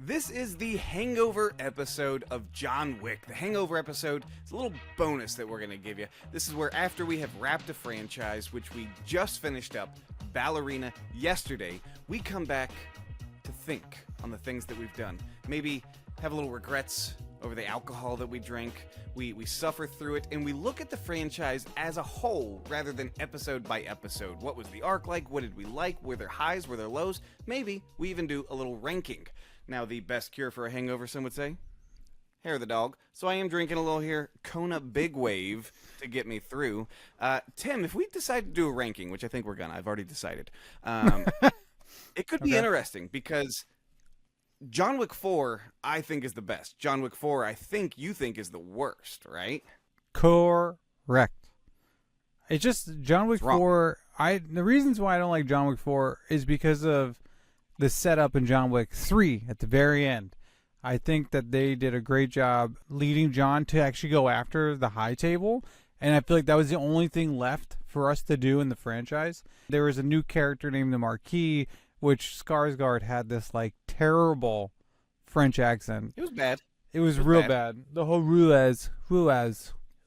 This is the Hangover episode of John Wick. The Hangover episode is a little bonus that we're going to give you. This is where after we have wrapped a franchise, which we just finished up, Ballerina, yesterday, we come back to think on the things that we've done. Maybe have a little regrets over the alcohol that we drank. We suffer through it, and we look at the franchise as a whole rather than episode by episode. What was the arc like? What did we like? Were there highs? Were there lows? Maybe we even do a little ranking. Now, the best cure for a hangover, some would say? Hair of the dog. So I am drinking a little here, Kona Big Wave, to get me through. Tim, if we decide to do a ranking, which I think we're gonna, I've already decided, it could be interesting because John Wick 4, I think, is the best. John Wick 4, I think you think is the worst, right? Correct. It's just John Wick 4. The reasons why I don't like John Wick 4 is because of the setup in John Wick 3 at the very end. I think that they did a great job leading John to actually go after the high table, and I feel like that was the only thing left for us to do in the franchise. There was a new character named the Marquis, which Skarsgård had this like terrible French accent. It was bad. It was real bad. The whole roulez,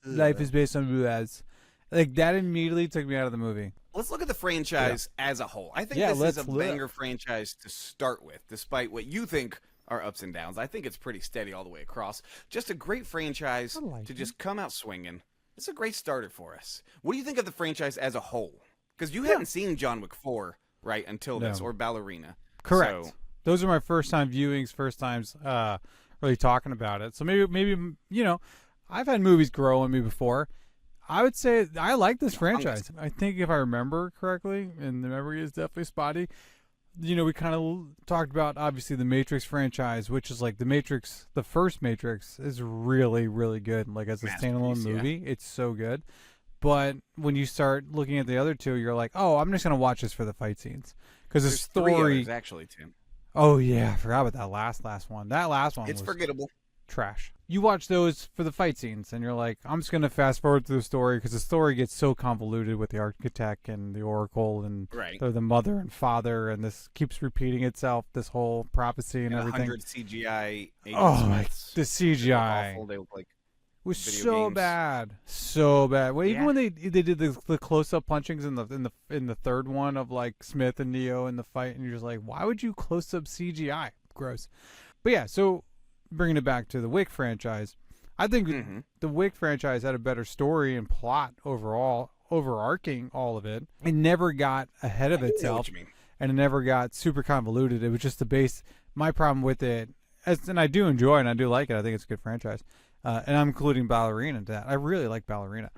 life is based on roulez. Like that immediately took me out of the movie. Let's look at the franchise as a whole. I think this is a banger franchise to start with, despite what you think are ups and downs. I think it's pretty steady all the way across. Just a great franchise to just come out swinging. It's a great starter for us. What do you think of the franchise as a whole? Because you hadn't seen John Wick 4, right, until this, or Ballerina. Correct. So, those are my first time viewings, first times really talking about it. So maybe I've had movies grow on me before. I would say I like this franchise. I think if I remember correctly, and the memory is definitely spotty, we kind of talked about, obviously, the Matrix franchise, which is like the Matrix, the first Matrix is really, really good. Like as a standalone movie, it's so good. But when you start looking at the other two, you're like, oh, I'm just going to watch this for the fight scenes. Because the story... 3 others, actually, Tim. Oh, yeah. I forgot about that last one. That last one was forgettable. Trash. You watch those for the fight scenes, and you're like, I'm just going to fast forward through the story because the story gets so convoluted with the architect and the oracle and the mother and father, and this keeps repeating itself, this whole prophecy and everything. 100 CGI the CGI. Awful. They look like was so games. Bad, so bad. Well, even when they did the close-up punchings in the third one of like Smith and Neo in the fight, and you're just like, why would you close-up CGI? Gross. But yeah, so bringing it back to the Wick franchise, I think the Wick franchise had a better story and plot overall, overarching all of it. It never got ahead of itself, and it never got super convoluted. It was just the base. My problem with it, and I do enjoy it, and I do like it. I think it's a good franchise. And I'm including Ballerina into that. I really like Ballerina.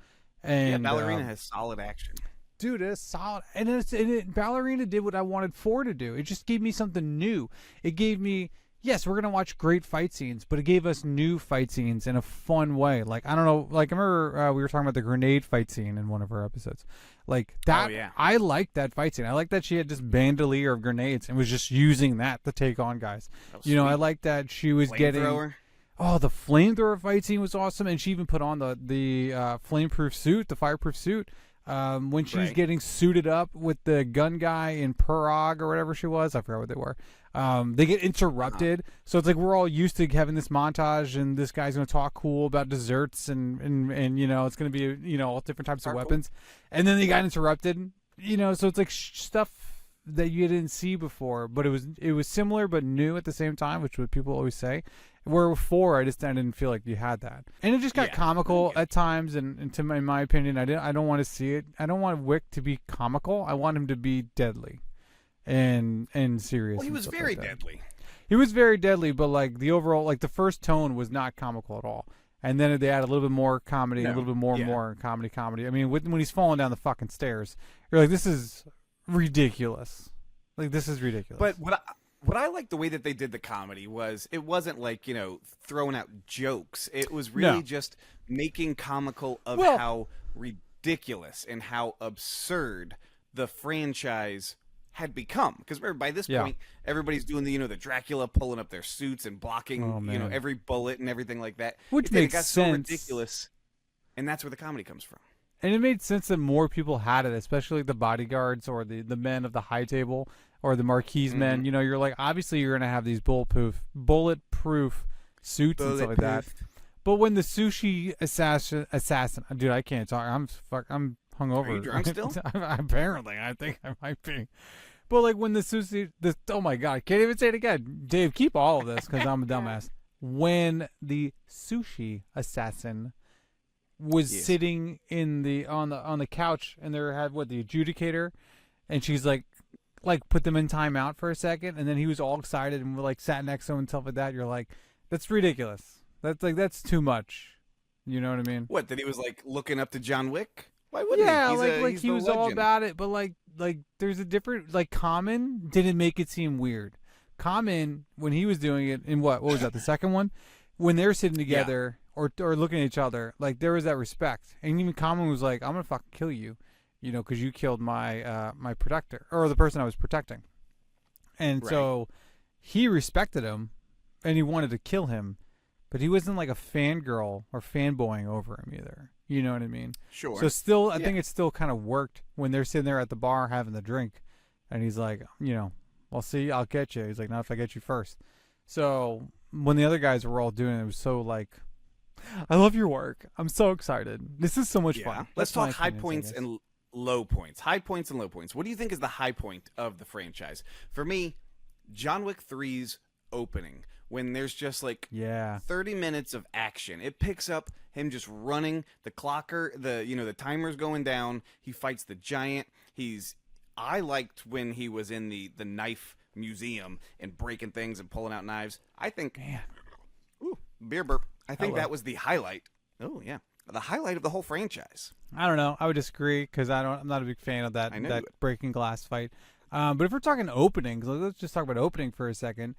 And Ballerina has solid action. Dude, it's solid. And Ballerina did what I wanted 4 to do. It just gave me something new. It gave me, yes, we're going to watch great fight scenes, but it gave us new fight scenes in a fun way. Like, I don't know, like I remember we were talking about the grenade fight scene in one of our episodes. Like that, I liked that fight scene. I liked that she had this bandolier of grenades and was just using that to take on guys. I liked that she was getting... Oh, the flamethrower fight scene was awesome, and she even put on the flameproof suit, the fireproof suit, when she's getting suited up with the gun guy in Prague or whatever she was. I forgot what they were. They get interrupted, so it's like we're all used to having this montage, and this guy's going to talk cool about desserts, and it's going to be all different types of weapons, and then they got interrupted, so it's like stuff that you didn't see before, but it was similar but new at the same time, which is what people always say. Where before, I didn't feel like you had that, and it just got comical at times. And in my opinion, I don't want to see it. I don't want Wick to be comical. I want him to be deadly, and serious. Well, he was very deadly. He was very deadly, but like the overall, like the first tone was not comical at all. And then they add a little bit more comedy, a little bit more comedy. I mean, when he's falling down the fucking stairs, you're like, this is ridiculous. Like this is ridiculous. But what I liked the way that they did the comedy was it wasn't like, throwing out jokes. It was really just making comical of how ridiculous and how absurd the franchise had become. Because by this point, everybody's doing the Dracula pulling up their suits and blocking, every bullet and everything like that. Which makes sense. So ridiculous. And that's where the comedy comes from. And it made sense that more people had it, especially the bodyguards or the men of the high table or the Marquise men. You know, you're like, obviously you're gonna have these bulletproof suits and stuff like that. But when the sushi assassin, dude, I can't talk. I'm hungover. Are you drunk still? Apparently, I think I might be. But like when the sushi, oh my god, I can't even say it again. Dave, keep all of this because I'm a dumbass. When the sushi assassin was sitting in the on the couch, and there had the adjudicator, and she's like put them in timeout for a second, and then he was all excited and like sat next to him and stuff like that. You're like, that's ridiculous. That's too much. You know what I mean? What, that he was like looking up to John Wick? Why wouldn't he? Yeah, he was all about it, but like there's a different, like, Common didn't make it seem weird. Common, when he was doing it in what was that, the second one? When they're sitting together or looking at each other, like there was that respect. And even Common was like, I'm gonna fucking kill you, you know, because you killed my my protector, or the person I was protecting. And so he respected him and he wanted to kill him. But he wasn't like a fangirl or fanboying over him either. You know what I mean? Sure. So still, I think it still kind of worked when they're sitting there at the bar having the drink. And he's like, you know, well, see, I'll get you. He's like, not if I get you first. So when the other guys were all doing it, it was so like, I love your work. I'm so excited. This is so much fun. Let's talk high points and low points. High points and low points. What do you think is the high point of the franchise? For me, John Wick 3's opening, when there's just like 30 minutes of action. It picks up him just running, the the timer's going down. He fights the giant. I liked when he was in the knife museum and breaking things and pulling out knives. I think, beer burp. I think that was the highlight. Oh yeah, the highlight of the whole franchise. I don't know. I would disagree because I'm not a big fan of that breaking glass fight. But if we're talking openings, let's just talk about opening for a second.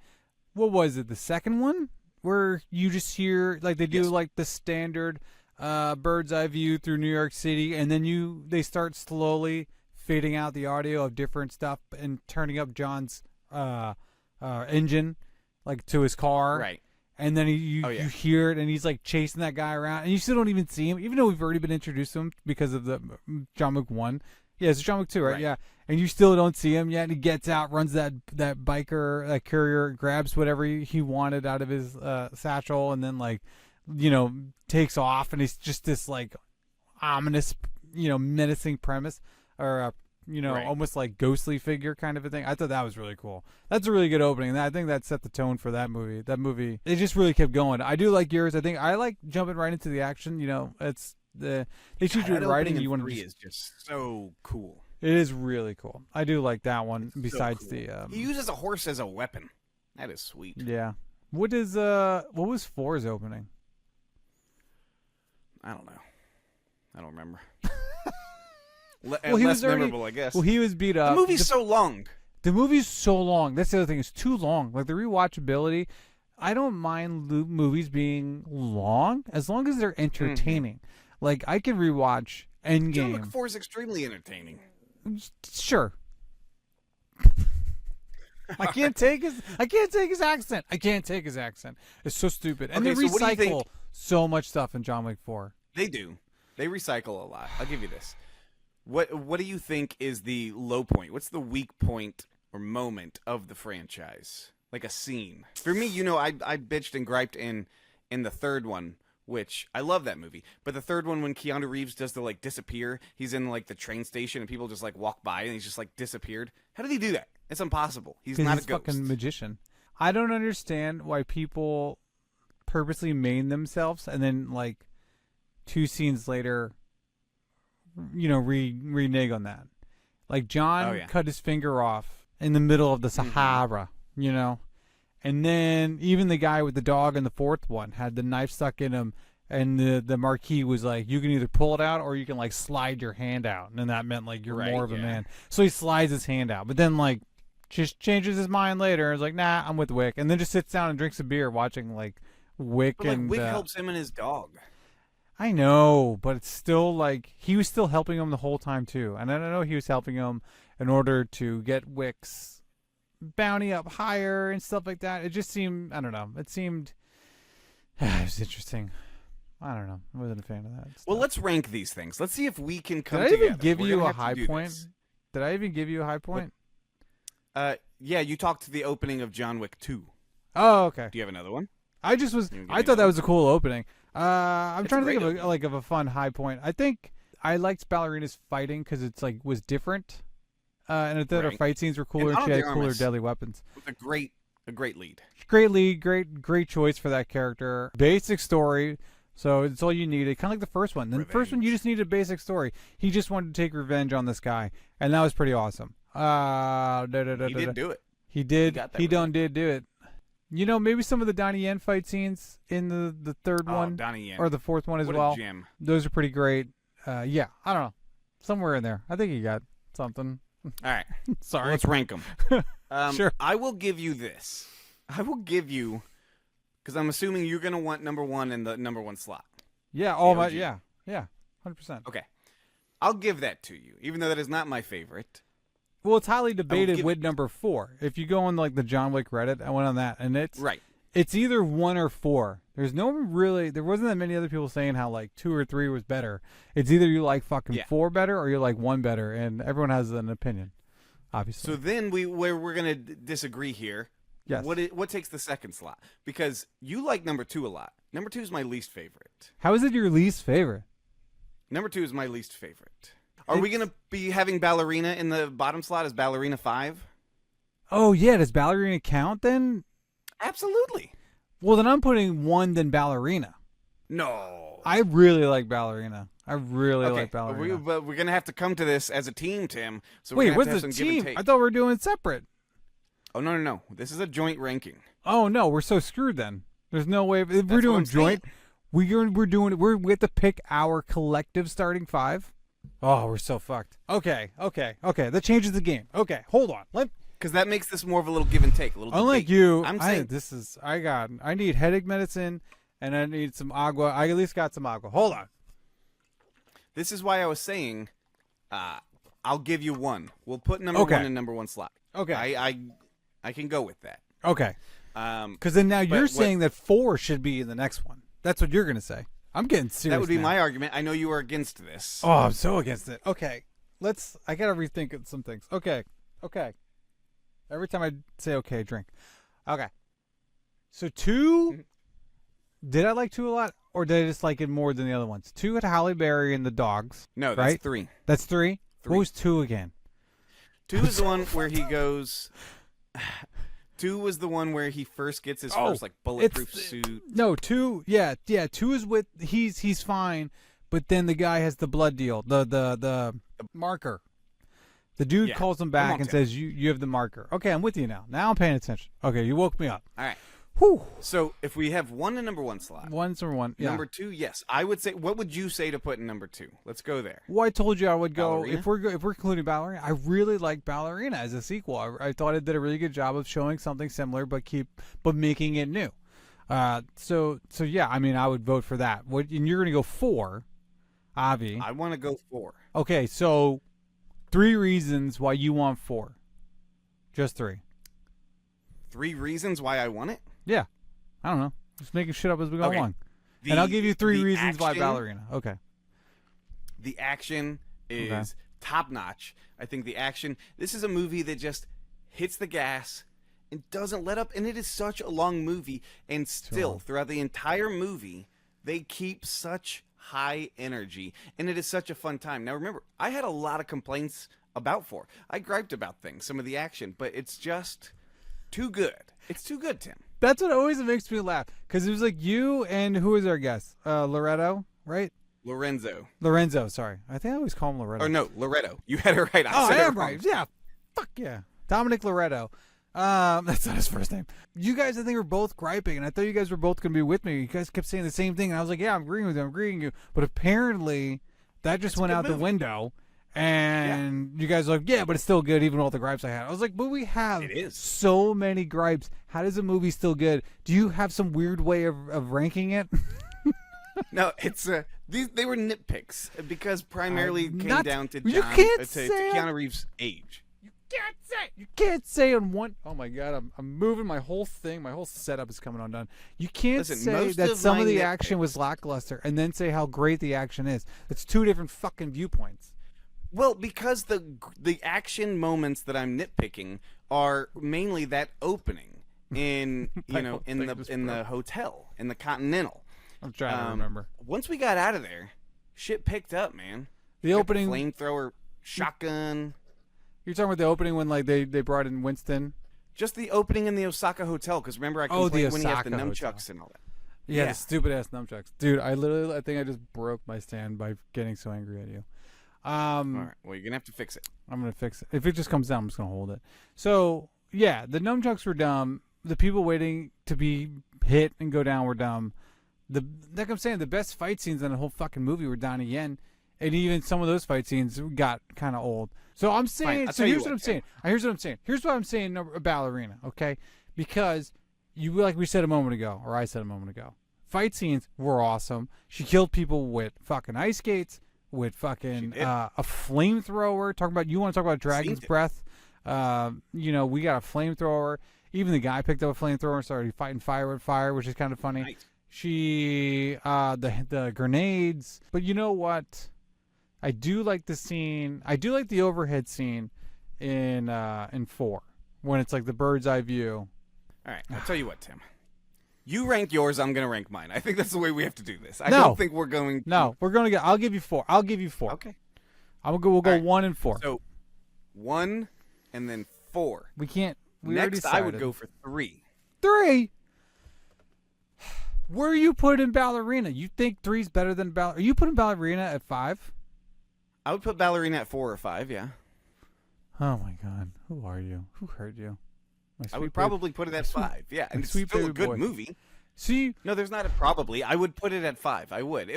What was it? The second one where you just hear like they do like the standard bird's eye view through New York City, and then they start slowly fading out the audio of different stuff and turning up John's engine like to his car, right? And then you hear it, and he's like chasing that guy around, and you still don't even see him, even though we've already been introduced to him because of the John Wick 1. Yeah, it's John Wick 2, right? Yeah. And you still don't see him yet, and he gets out, runs that biker, that courier, grabs whatever he wanted out of his satchel, and then, like, you know, takes off, and he's just this, like, ominous, you know, menacing premise, or, almost like ghostly figure kind of a thing. I thought that was really cool. That's a really good opening, and I think that set the tone for that movie. That movie, it just really kept going. I do like yours. I think I like jumping right into the action. You know, they teach you writing. You want to is just so cool. It is really cool. I do like that one. It's besides so cool. He uses a horse as a weapon. That is sweet. Yeah. What was 4's opening? I don't know. I don't remember. Well, he was memorable, I guess. Well, he was beat up. The movie's so long. The movie's so long. That's the other thing. It's too long. Like the rewatchability. I don't mind movies being long as long as they're entertaining. Like I can rewatch Endgame. John Wick 4 is extremely entertaining. Sure. I can't take his accent. I can't take his accent. It's so stupid. And they recycle so much stuff in John Wick 4. They do. They recycle a lot. I'll give you this. What do you think is the low point? What's the weak point or moment of the franchise? Like a scene. For me, you know, I bitched and griped in the third one, which I love that movie. But the third one, when Keanu Reeves does the like disappear, he's in like the train station and people just like walk by and he's just like disappeared. How did he do that? It's impossible. He's not a ghost. Fucking magician. I don't understand why people purposely maim themselves and then like 2 scenes later, you know, renege on that. Like John cut his finger off in the middle of the Sahara, you know. And then even the guy with the dog in the fourth one had the knife stuck in him, and the Marquis was like, you can either pull it out or you can like slide your hand out, and that meant like you're more of a man. So he slides his hand out, but then like just changes his mind later and is like, nah, I'm with Wick, and then just sits down and drinks a beer watching like Wick. But, like, and Wick helps him and his dog. I know, but it's still like he was still helping him the whole time too, and I don't know he was helping him in order to get Wick's bounty up higher and stuff like that. It just seemed, I don't know. It seemed it was interesting. I don't know. I wasn't a fan of that stuff. Well, let's rank these things. Let's see if we can come together. Did I even give you a high point? Did I even give you a high point? Yeah, you talked to the opening of John Wick 2. Oh, okay. Do you have another one? I thought that was a cool opening. I'm It's trying a to think great of a fun high point. I think I liked Ballerina's fighting because it's like was different, and I thought her Right. fight scenes were cooler. And And she Ana had de cooler Armas deadly weapons. with a great lead. Great lead, great choice for that character. Basic story, so it's all you needed. Kind of like the first one. The first one, you just needed a basic story. He just wanted to take revenge on this guy, and that was pretty awesome. He did do it. He did. got that He revenge. did do it. You know, maybe some of the Donnie Yen fight scenes in the third one Donnie Yen. or the fourth one as What well. a gem. Those are pretty great. Yeah, I don't know. Somewhere in there. I think you got something. All right. Sorry. Let's rank them. Sure. I will give you this. I will give you, because I'm assuming you're going to want number 1 in the number 1 slot. Yeah, OG. yeah, 100%. Okay. I'll give that to you, even though that is not my favorite. Well, it's highly debated give with number 4. If you go on like the John Wick Reddit, I went on that, and it's Right. It's either 1 or 4. There wasn't that many other people saying how like 2 or 3 was better. It's either you like fucking 4 better or you like 1 better, and everyone has an opinion, obviously. So then we're going to disagree here. Yes. What takes the second slot? Because you like number 2 a lot. Number 2 is my least favorite. How is it your least favorite? Number 2 is my least favorite. Are we going to be having Ballerina in the bottom slot as Ballerina 5? Oh yeah, does Ballerina count then? Absolutely. Well, then I'm putting 1 then Ballerina. No. I really like Ballerina. I really like Ballerina. But we're going to have to come to this as a team, Tim. So Wait, we're what's going to the have to have some give team? and I take. thought we were doing separate. Oh, no. This is a joint ranking. Oh no, we're so screwed then. There's no way. If we're what doing I'm joint, we have to pick our collective starting 5. Oh, we're so fucked. Okay. That changes the game. Okay, hold on. Because that makes this more of a little give and take, a little Unlike debate. you, I'm I saying need headache medicine and I need some agua. I at least got some agua. Hold on. this is why I was saying I'll give you 1. We'll put number 1 in number 1 slot. Okay. I can go with that. Okay. Because then now you're saying that 4 should be in the next one. That's what you're gonna say. I'm getting serious. That would be now. my argument. I know you are against this. Oh, I'm so against it. Okay. I gotta rethink some things. Okay. Every time I say okay, drink. Okay. So 2, did I like 2 a lot, or did I just like it more than the other ones? 2 had Halle Berry and the dogs. No, that's right? 3. That's 3? What was 2 again? 2 is the one where he goes. 2 was the one where he first gets his first like bulletproof suit. No, 2. Yeah. 2 is with he's fine, but then the guy has the blood deal, the marker. The dude calls him back and says, "You have the marker." Okay, I'm with you now. Now I'm paying attention. Okay, you woke me up. All right. Whew. So if we have 1 in number 1 slot, 1's number 1. Yeah. Number 2, yes, I would say. What would you say to put in number 2? Let's go there. Well, I told you I would go Ballerina? if we're including Ballerina. I really like Ballerina as a sequel. I thought it did a really good job of showing something similar, but making it new. So yeah, I mean, I would vote for that. And you're gonna go 4, Avi. I want to go 4. Okay, so 3 reasons why you want 4. Just 3. 3 reasons why I want it. Yeah, I don't know. Just making shit up as we go Okay. along. And I'll give you 3 the reasons why action- Ballerina. Okay. The action is top notch. I think the action. This is a movie that just hits the gas and doesn't let up. And it is such a long movie. And still, throughout the entire movie, they keep such high energy. And it is such a fun time. Now, remember, I had a lot of complaints about 4. I griped about things, some of the action, but it's just too good. It's too good, Tim. That's what always makes me laugh. Because it was like you and who was our guest? Loretto, right? Lorenzo, sorry. I think I always call him Loretto. Or no, Loretto. You had it right. I said it am wrong. right. Yeah. Fuck yeah. Dominic Loretto. That's not his first name. You guys, I think, were both griping, and I thought you guys were both going to be with me. You guys kept saying the same thing, and I was like, yeah, I'm agreeing with you. But apparently, that just went out the window, and you guys are like, yeah, but it's still good, even with all the gripes I had. I was like, but we have so many gripes. How does a movie still good? Do you have some weird way of ranking it? No, it's they were nitpicks because primarily it came down to You can't to say Keanu Reeves' age. You can't say on one. Oh my god, I'm moving my whole thing. My whole setup is coming undone. You can't say that some of the action was lackluster and then say how great the action is. It's 2 different fucking viewpoints. Well, because the action moments that I'm nitpicking are mainly that opening in I in don't think it was the hotel, in the Continental. I'm trying to remember. Once we got out of there, shit picked up, man. The opening. Flamethrower, shotgun. You're talking about the opening when like they brought in Winston. Just the opening in the Osaka hotel, because remember I Oh, the complained when he has the Osaka nunchucks hotel. and all that. Yeah, the stupid ass nunchucks, dude. I think I just broke my stand by getting so angry at you. All right, well, you're gonna have to fix it. I'm gonna fix it. If it just comes down, I'm just gonna hold it. So yeah, the nunchucks were dumb. The people waiting to be hit and go down were dumb. Like I'm saying, the best fight scenes in the whole fucking movie were Donnie Yen, and even some of those fight scenes got kind of old. So I'm saying. Fine, So here's what I'm saying. Here's what I'm saying about Ballerina. Okay, because you, like we said a moment ago, or I said a moment ago, fight scenes were awesome. She killed people with fucking ice skates, with fucking a flamethrower. You want to talk about Dragon's Breath? We got a flamethrower. Even the guy picked up a flamethrower and started fighting fire with fire, which is kind of funny. Nice. She the grenades. But you know what? I do like the scene. I do like the overhead scene in 4 when it's like the bird's eye view. All right, I'll tell you what, Tim. You rank yours, I'm going to rank mine. I think that's the way we have to do this. I don't think we're going to... No, we're going to I'll give you 4. Okay. We'll go right. 1 and 4. So 1 and then 4. We can't... Next, I would go for 3. 3? Where are you putting Ballerina? You think 3's better than Ballerina? Are you putting Ballerina at 5? I would put Ballerina at 4 or 5, yeah. Oh my God. Who are you? Who hurt you? I would probably put it at 5. Yeah, and it's still a good movie. See? No, there's not a probably. I would put it at 5. I would.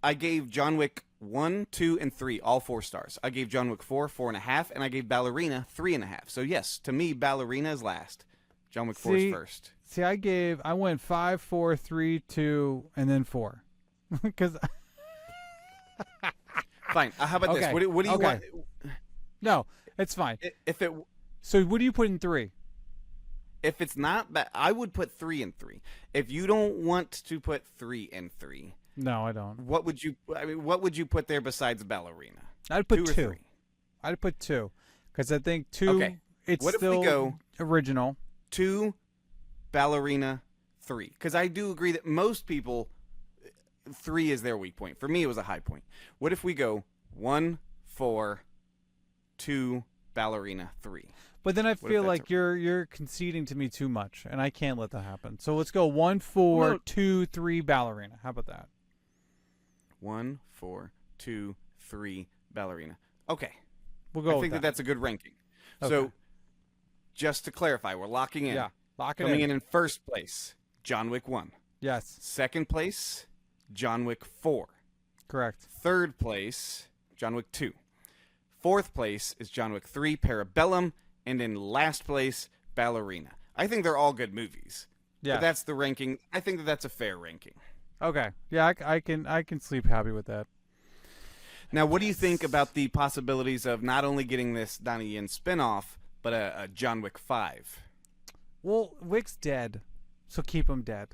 I gave John Wick 1, 2, and 3 all 4 stars. I gave John Wick 4, 4.5, and I gave Ballerina 3.5. So yes, to me, Ballerina is last. John Wick 4 is first. See, I went 5, 4, 3, 2, and then 4. Because... Fine. How about this? What do you want? No, it's fine. So what do you put in 3? If it's not bad, I would put 3 in 3. If you don't want to put 3 in 3, no, I don't. What would you put there besides Ballerina? I'd put 2. 3? I'd put 2 because I think 2. Okay. It's what still if we go original. 2, Ballerina, 3? Because I do agree that most people 3 is their weak point. For me, it was a high point. What if we go 1, 4, 2, Ballerina, 3? But then I feel like you're conceding to me too much, and I can't let that happen. So let's go 1, 4, 2, 3, Ballerina. How about that? 1, 4, 2, 3, Ballerina. Okay. We'll go. I think that's a good ranking. Okay. So, just to clarify, we're locking in. Yeah, lock it in. Coming in first place, John Wick 1. Yes. Second place, John Wick 4. Correct. Third place, John Wick 2. Fourth place is John Wick 3, Parabellum. And in last place, Ballerina. I think they're all good movies. Yeah. But that's the ranking. I think that's a fair ranking. Okay. Yeah, I can sleep happy with that. Now, what do you think about the possibilities of not only getting this Donnie Yen spinoff, but a John Wick 5? Well, Wick's dead, so keep him dead.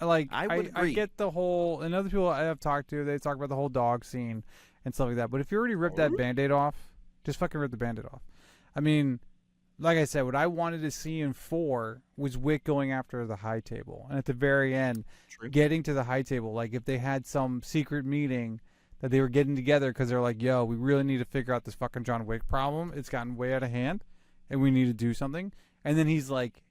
Like I would agree. I get the whole, and other people I have talked to, they talk about the whole dog scene and stuff like that. But if you already ripped that Band-Aid off, just fucking rip the Band-Aid off. I mean, like I said, what I wanted to see in 4 was Wick going after the high table. And at the very end, getting to the high table. Like if they had some secret meeting that they were getting together because they're like, yo, we really need to figure out this fucking John Wick problem. It's gotten way out of hand and we need to do something. And then he's like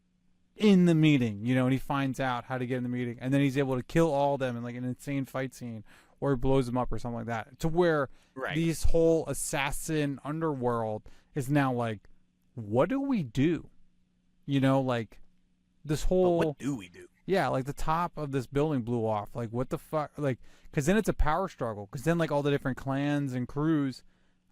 in the meeting, and he finds out how to get in the meeting. And then he's able to kill all of them in like an insane fight scene or blows them up or something like that. To where this whole assassin underworld is now like, what do we do? Like this whole... But what do we do? Yeah, like the top of this building blew off. Like, what the fuck? Like, because then it's a power struggle. Because then, like, all the different clans and crews,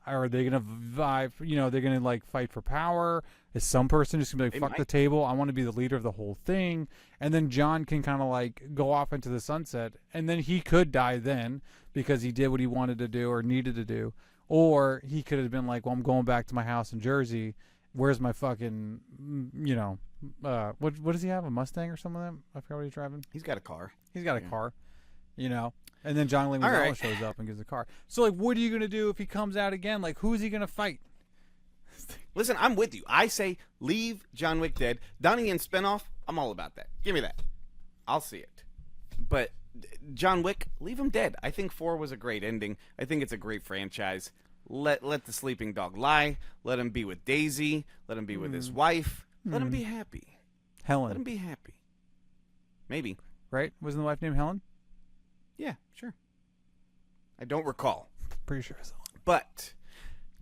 are they going to vibe? They're going to, like, fight for power? Is some person just going to be like, fuck the table, I want to be the leader of the whole thing? And then John can kind of, like, go off into the sunset. And then he could die then because he did what he wanted to do or needed to do. Or he could have been like, well, I'm going back to my house in Jersey. Where's my fucking, what does he have? A Mustang or something like that? I forgot what he's driving. He's got a car. He's got a car, And then John Leguizamo shows up and gives a car. So, like, what are you going to do if he comes out again? Like, who's he going to fight? Listen, I'm with you. I say leave John Wick dead. Donnie Yen spinoff, I'm all about that. Give me that. I'll see it. But John Wick, leave him dead. I think 4 was a great ending. I think it's a great franchise. Let the sleeping dog lie. Let him be with Daisy. Let him be with his wife. Let him be happy. Helen. Let him be happy. Maybe. Right? Wasn't the wife named Helen? Yeah, sure. I don't recall. Pretty sure so. But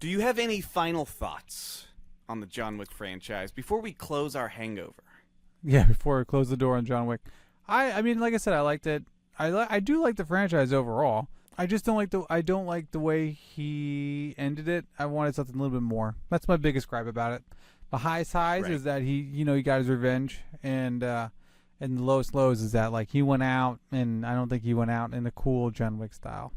do you have any final thoughts on the John Wick franchise before we close our hangover? Yeah, before we close the door on John Wick. I mean, like I said, I liked it. I do like the franchise overall. I just don't like the way he ended it. I wanted something a little bit more. That's my biggest gripe about it. The highest highs is that he got his revenge, and the lowest lows is that like he went out, and I don't think he went out in the cool John Wick style.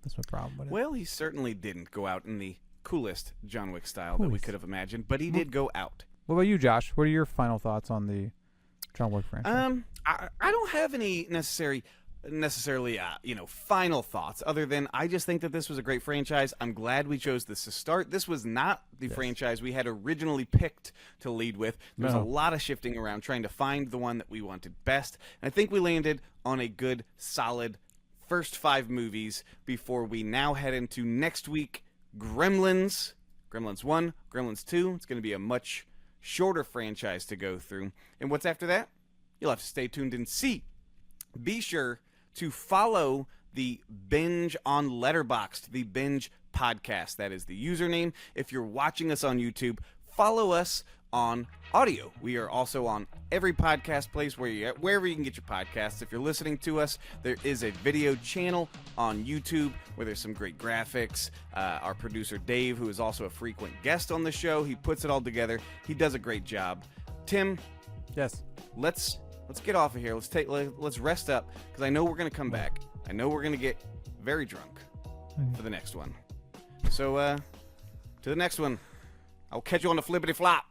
That's my problem with it. Well, he certainly didn't go out in the coolest John Wick style that we could have imagined, but he did go out. What about you, Josh? What are your final thoughts on the John Wick franchise? I don't have any necessarily final thoughts other than I just think that this was a great franchise. I'm glad we chose this to start. This was not the franchise we had originally picked to lead with. There was a lot of shifting around trying to find the one that we wanted best, and I think we landed on a good, solid first 5 movies before we now head into next week, Gremlins 1, Gremlins 2. It's going to be a much shorter franchise to go through. And what's after that? You'll have to stay tuned and see. Be sure to follow the Binge on Letterboxd, the Binge podcast. That is the username. If you're watching us on YouTube, follow us on audio. We are also on every podcast place wherever you can get your podcasts. If you're listening to us, there is a video channel on YouTube where there's some great graphics. Our producer Dave, who is also a frequent guest on the show, he puts it all together. He does a great job. Tim, yes. Let's get off of here. Let's rest up because I know we're gonna come back. I know we're gonna get very drunk for the next one. So to the next one. I'll catch you on the flippity flop.